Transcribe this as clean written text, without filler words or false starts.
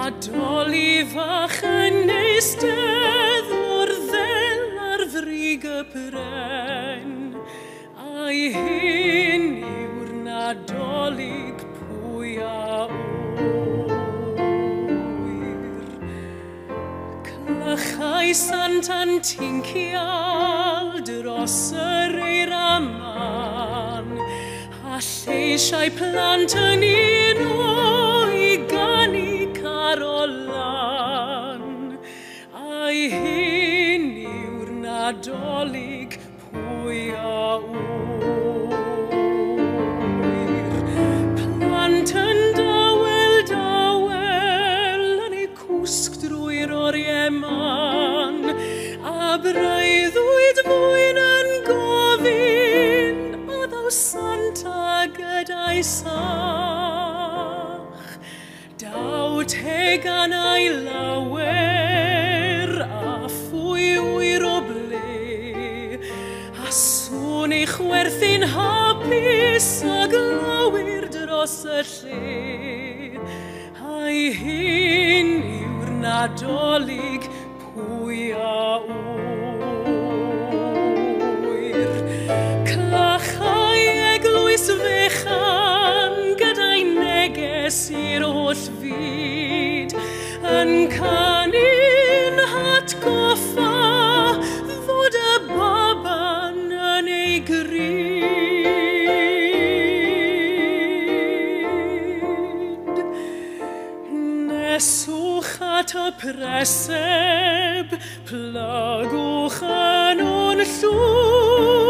Doli fach yn eistedd o'r ddel ar frig y pren, a'i hyn yw'r nadolig pwy a wyr. Clychau sant antincial dros yr eiraman, a lleisiau plant yn un o'i ganu carolan, a'i hyn yw'r nadolig pwy a wyr. Plant yn dawel yn eu cwsg drwy'r oriau man, a breuddwyd mwyn yn gofyn a ddaw Santa gyda'i sach. Daw tegan a'i lawer a phwy wyr o ble, a sŵn ei chwerthu'n hapus a glawyr dros y lle, a'i hyn yw'r nadolig pwy a wyr. Clachau eglwys fechan gyda'i neges i'r holl fyd, yn canu'n hatgoffa fod y baban yn ei gryd. Neswch at y preseb, plygwch yn o'n llw,